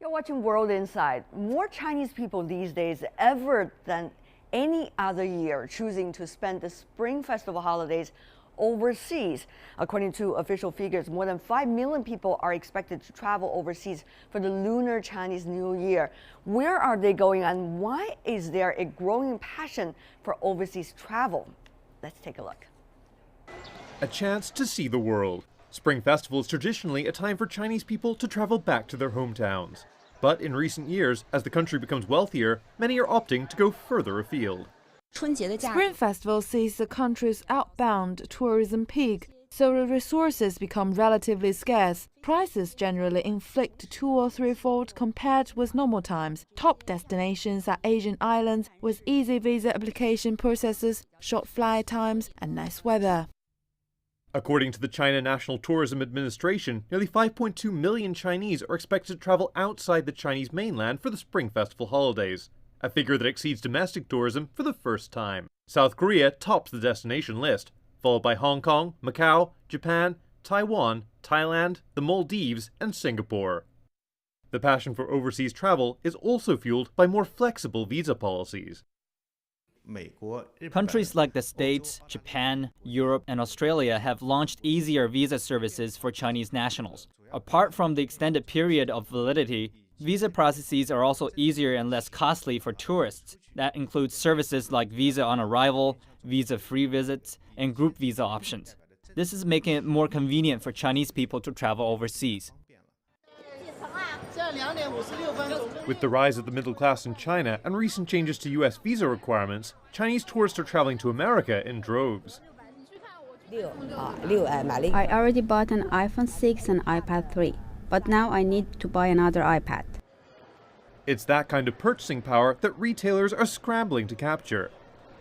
You're watching World Inside. More Chinese people these days ever than any other year choosing to spend the Spring Festival holidays overseas. According to official figures, more than 5 million people are expected to travel overseas for the Lunar Chinese New Year. Where are they going and why is there a growing passion for overseas travel? Let's take a look. A chance to see the world. Spring Festival is traditionally a time for Chinese people to travel back to their hometowns. But in recent years, as the country becomes wealthier, many are opting to go further afield. Spring Festival sees the country's outbound tourism peak, so the resources become relatively scarce. Prices generally inflate 2- or 3-fold compared with normal times. Top destinations are Asian islands with easy visa application processes, short flight times, and nice weather. According to the China National Tourism Administration, nearly 5.2 million Chinese are expected to travel outside the Chinese mainland for the Spring Festival holidays, a figure that exceeds domestic tourism for the first time. South Korea tops the destination list, followed by Hong Kong, Macau, Japan, Taiwan, Thailand, the Maldives, and Singapore. The passion for overseas travel is also fueled by more flexible visa policies. Countries like the States, Japan, Europe, and Australia have launched easier visa services for Chinese nationals. Apart from the extended period of validity, visa processes are also easier and less costly for tourists. That includes services like visa on arrival, visa-free visits, and group visa options. This is making it more convenient for Chinese people to travel overseas. With the rise of the middle class in China and recent changes to US visa requirements, Chinese tourists are traveling to America in droves. I already bought an iPhone 6 and iPad 3, but now I need to buy another iPad. It's that kind of purchasing power that retailers are scrambling to capture.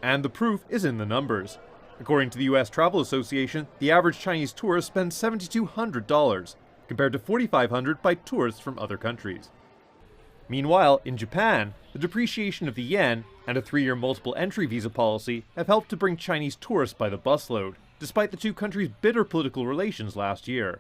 And the proof is in the numbers. According to the US Travel Association, the average Chinese tourist spends $7,200, compared to $4,500 by tourists from other countries. Meanwhile, in Japan, the depreciation of the yen and a 3-year multiple entry visa policy have helped to bring Chinese tourists by the busload, despite the two countries' bitter political relations last year.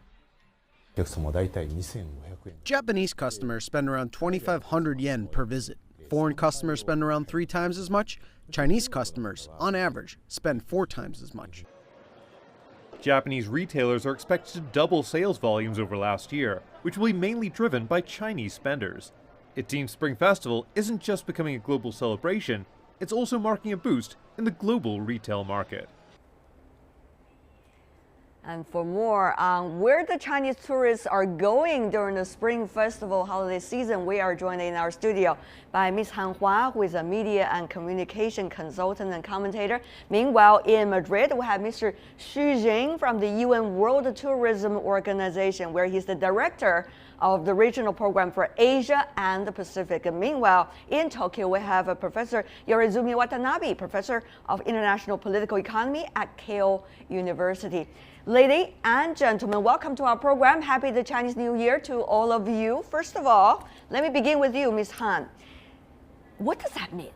Japanese customers spend around 2,500 yen per visit. Foreign customers spend around 3 times as much. Chinese customers, on average, spend 4 times as much. Japanese retailers are expected to double sales volumes over last year, which will be mainly driven by Chinese spenders. It seems Spring Festival isn't just becoming a global celebration, it's also marking a boost in the global retail market. And for more on where the Chinese tourists are going during the Spring Festival holiday season, we are joined in our studio by Ms. Han Hua, who is a media and communication consultant and commentator. Meanwhile, in Madrid, we have Mr. Xu Jing from the UN World Tourism Organization, where he's the director of the regional program for Asia and the Pacific. And meanwhile, in Tokyo, we have Professor Yorizumi Watanabe, Professor of International Political Economy at Keio University. Ladies and gentlemen, welcome to our program. Happy the Chinese New Year to all of you. First of all, let me begin with you, Ms. Han. What does that mean?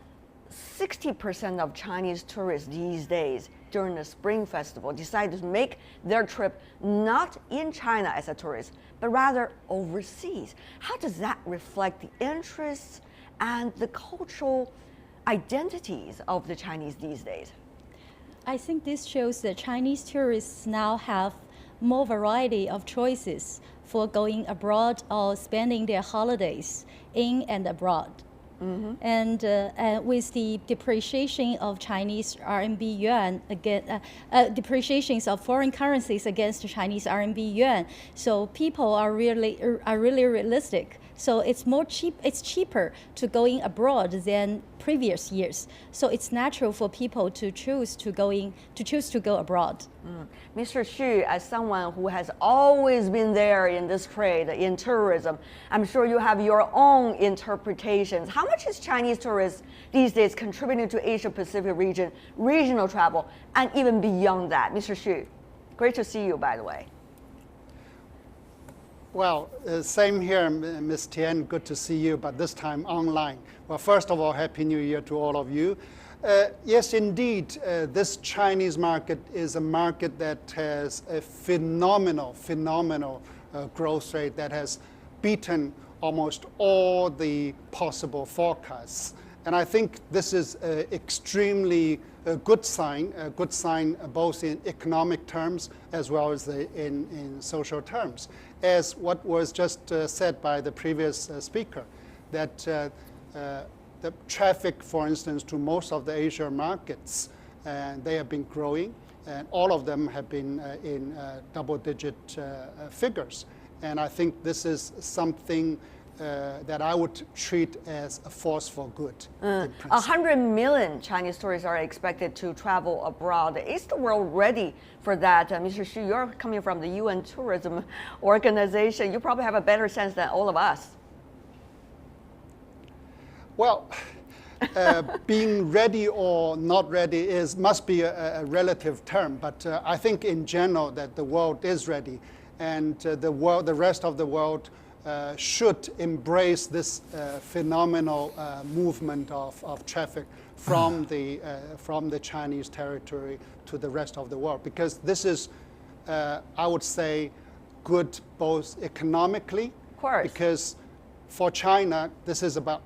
60% of Chinese tourists these days during the Spring Festival decide to make their trip not in China as a tourist, but rather overseas. How does that reflect the interests and the cultural identities of the Chinese these days? I think this shows that Chinese tourists now have more variety of choices for going abroad or spending their holidays in and abroad. Mm-hmm. And with the depreciation of Chinese RMB yuan depreciations of foreign currencies against the Chinese RMB yuan, so people are really realistic. So it's cheaper to going abroad than previous years. So it's natural for people to choose to go abroad. Mr. Xu, as someone who has always been there in this trade, in tourism, I'm sure you have your own interpretations. How much is Chinese tourists these days contributing to Asia-Pacific region, regional travel, and even beyond that? Mr. Xu, great to see you, by the way. Well, same here, Ms. Tian. Good to see you, but this time online. Well, first of all, Happy New Year to all of you. Yes, indeed, this Chinese market is a market that has a phenomenal growth rate that has beaten almost all the possible forecasts. And I think this is extremely a good sign both in economic terms as well as in social terms. As what was just said by the previous speaker, that the traffic, for instance, to most of the Asia markets, they have been growing, and all of them have been in double-digit figures. And I think this is something that I would treat as a force for good. 100 million Chinese tourists are expected to travel abroad. Is the world ready for that? Mr. Xu, you're coming from the UN Tourism Organization. You probably have a better sense than all of us. Well, being ready or not ready must be a relative term, but I think in general that the world is ready, and the rest of the world should embrace this phenomenal movement of traffic from the Chinese territory to the rest of the world, because this is, I would say, good both economically, of course, because for China this is about,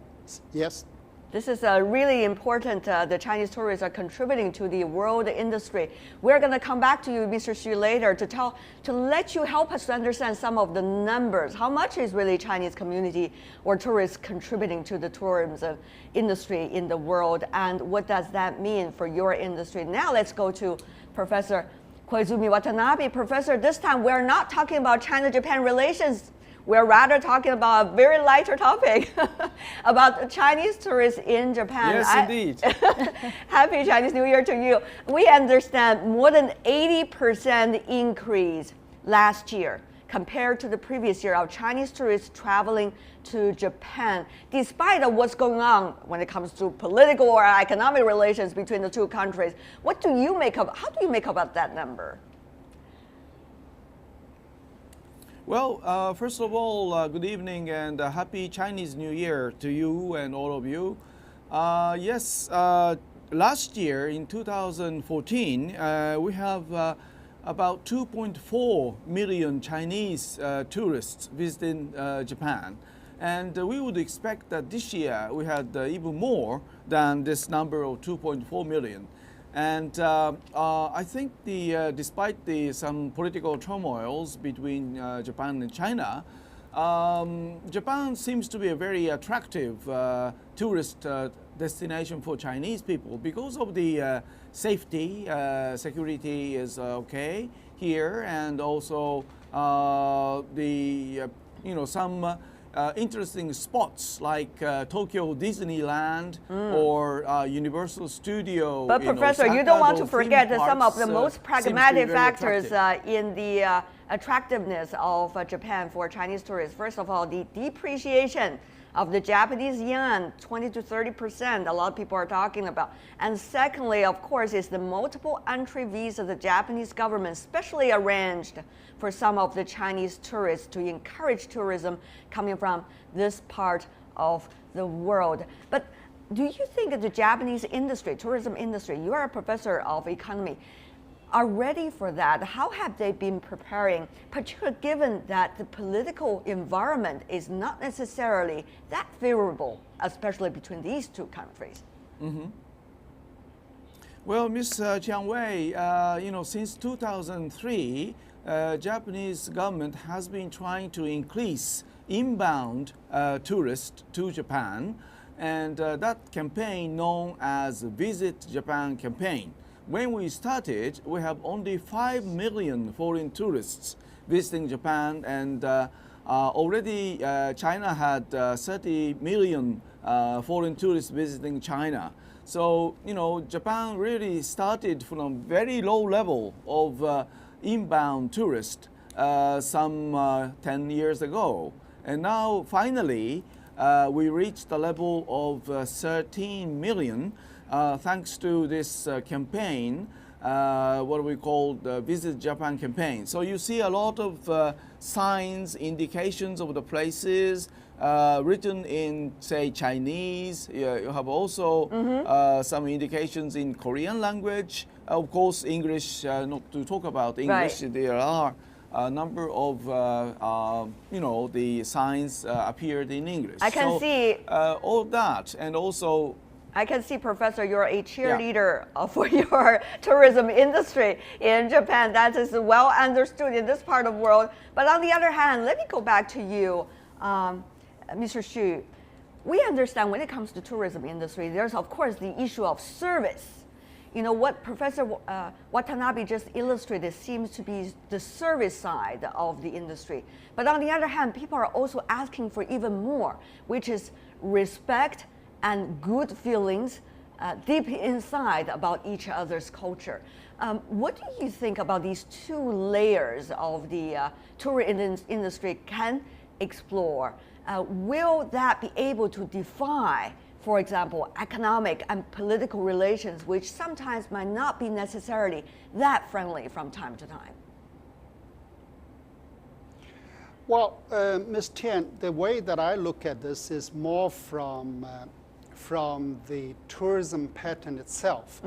yes. This is really important. The Chinese tourists are contributing to the world industry. We're going to come back to you, Mr. Xu, later to let you help us to understand some of the numbers. How much is really Chinese community or tourists contributing to the tourism industry in the world, and what does that mean for your industry? Now let's go to Professor Koizumi Watanabe. Professor, this time we're not talking about China-Japan relations. We're rather talking about a very lighter topic about Chinese tourists in Japan. Yes, indeed. Happy Chinese New Year to you. We understand more than 80% increase last year compared to the previous year of Chinese tourists traveling to Japan, despite of what's going on when it comes to political or economic relations between the two countries. How do you make up that number? Well, first of all, good evening and happy Chinese New Year to you and all of you. Yes, last year in 2014, we have about 2.4 million Chinese tourists visiting Japan. And we would expect that this year we had even more than this number of 2.4 million. And I think despite some political turmoils between Japan and China, Japan seems to be a very attractive tourist destination for Chinese people because of the safety. Security is okay here, and also some interesting spots like Tokyo Disneyland or Universal Studio. But Professor, you don't want to forget that some of the most pragmatic factors in the attractiveness of Japan for Chinese tourists. First of all, the depreciation of the Japanese yen, 20 to 30%, a lot of people are talking about. And secondly, of course, is the multiple entry visa the Japanese government specially arranged for some of the Chinese tourists to encourage tourism coming from this part of the world. But do you think the Japanese industry, tourism industry, you are a professor of economy, are ready for that? How have they been preparing, particularly given that the political environment is not necessarily that favorable, especially between these two countries? Mm-hmm. Well, Ms. Jiang Wei, since 2003, Japanese government has been trying to increase inbound tourists to Japan, and that campaign known as Visit Japan campaign. When we started, we have only 5 million foreign tourists visiting Japan, and already China had 30 million foreign tourists visiting China. So, Japan really started from a very low level of inbound tourists some 10 years ago. And now, finally, we reached the level of 13 million thanks to this campaign, what we call the Visit Japan campaign. So you see a lot of signs, indications of the places written in, say, Chinese. You have also some indications in Korean language. Of course, English, not to talk about English, right. There are a number of the signs appeared in English. I can see all that, and also I can see, Professor, you're a cheerleader for your tourism industry in Japan. That is well understood in this part of the world. But on the other hand, let me go back to you, Mr. Xu. We understand when it comes to tourism industry, there's of course the issue of service. You know, what Professor Watanabe just illustrated seems to be the service side of the industry. But on the other hand, people are also asking for even more, which is respect and good feelings deep inside about each other's culture. What do you think about these two layers of the tourism industry can explore? Will that be able to defy, for example, economic and political relations, which sometimes might not be necessarily that friendly from time to time? Well, Ms. Tian, the way that I look at this is more from the tourism pattern itself.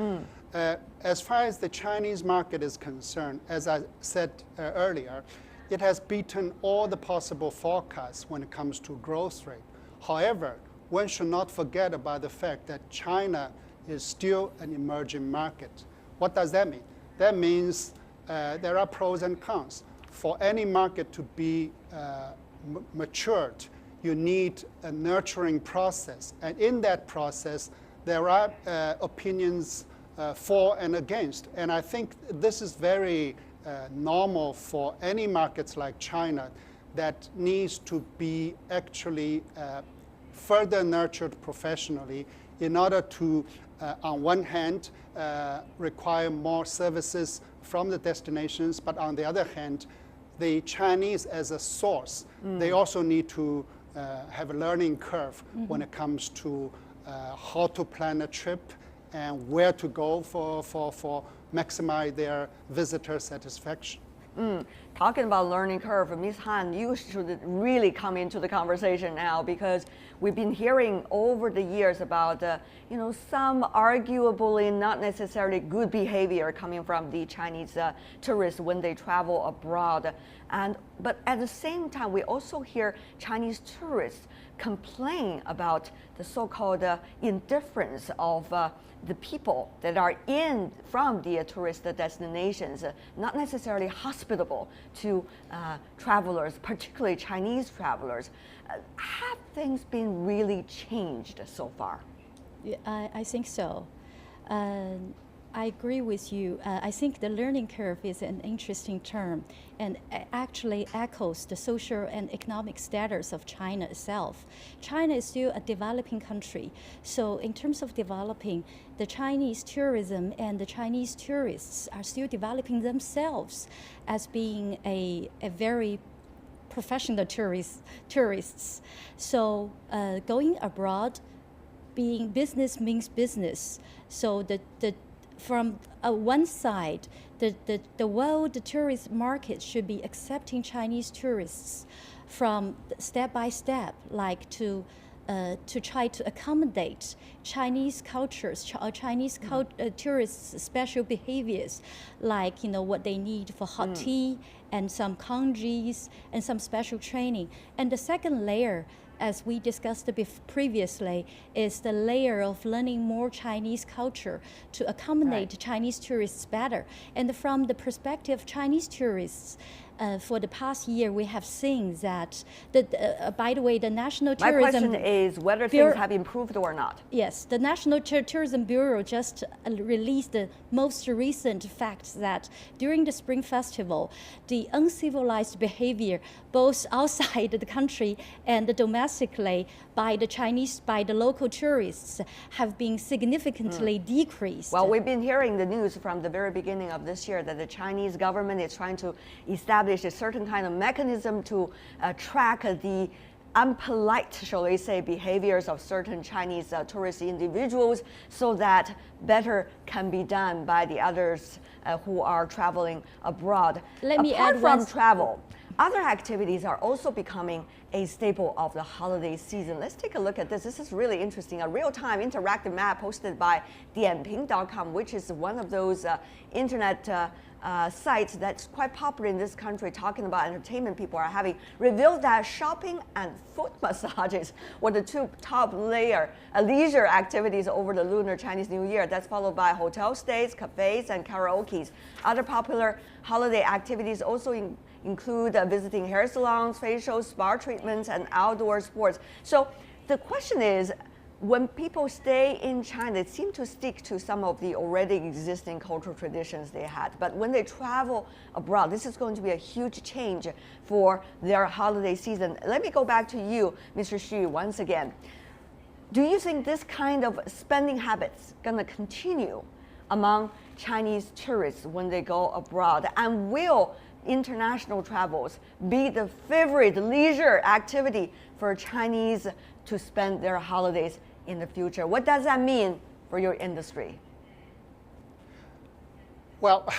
As far as the Chinese market is concerned, as I said earlier, it has beaten all the possible forecasts when it comes to growth rate. However, one should not forget about the fact that China is still an emerging market. What does that mean? That means there are pros and cons. For any market to be matured, you need a nurturing process. And in that process, there are opinions for and against. And I think this is very normal for any markets like China that needs to be actually further nurtured professionally in order to, on one hand, require more services from the destinations, but on the other hand, the Chinese as a source, they also need to have a learning curve when it comes to how to plan a trip and where to go for maximize their visitor satisfaction. Talking about learning curve, Ms. Han, you should really come into the conversation now, because we've been hearing over the years about some arguably not necessarily good behavior coming from the Chinese tourists when they travel abroad. But at the same time, we also hear Chinese tourists complain about the so-called indifference of the people that are from the tourist destinations, not necessarily hospitable to travelers, particularly Chinese travelers. Have things been really changed so far? Yeah, I think so. I agree with you. I think the learning curve is an interesting term and actually echoes the social and economic status of China itself. China is still a developing country. So in terms of developing, the Chinese tourism and the Chinese tourists are still developing themselves as being a very professional tourists. So going abroad, being business means business. So from one side, the world tourist market should be accepting Chinese tourists from step by step, like to try to accommodate Chinese cultures, Chinese tourists' special behaviors, like what they need for hot tea and some kanjis and some special training. And the second layer, as we discussed previously, is the layer of learning more Chinese culture to accommodate Chinese tourists better. And from the perspective of Chinese tourists, for the past year, we have seen that, by the way, the National Tourism... My question is whether things have improved or not. Yes, the National Tourism Bureau just released the most recent facts that during the Spring Festival, the uncivilized behavior, both outside the country and domestically by the local tourists, have been significantly decreased. Well, we've been hearing the news from the very beginning of this year that the Chinese government is trying to establish a certain kind of mechanism to track the unpolite, shall we say, behaviors of certain Chinese tourist individuals, so that better can be done by the others who are traveling abroad. Apart from travel, other activities are also becoming a staple of the holiday season. Let's take a look at this. This is really interesting. A real-time interactive map posted by Dianping.com, which is one of those internet site that's quite popular in this country talking about entertainment people are having revealed that shopping and foot massages were the two top leisure activities over the Lunar Chinese New Year. That's followed by hotel stays, cafes, and karaoke. Other popular holiday activities also include visiting hair salons, facials, spa treatments, and outdoor sports. So the question is, when people stay in China, they seem to stick to some of the already existing cultural traditions they had. But when they travel abroad, this is going to be a huge change for their holiday season. Let me go back to you, Mr. Xu, once again. Do you think this kind of spending habits going to continue among Chinese tourists when they go abroad? And will international travels be the favorite leisure activity for Chinese to spend their holidays in the future? What does that mean for your industry? Well,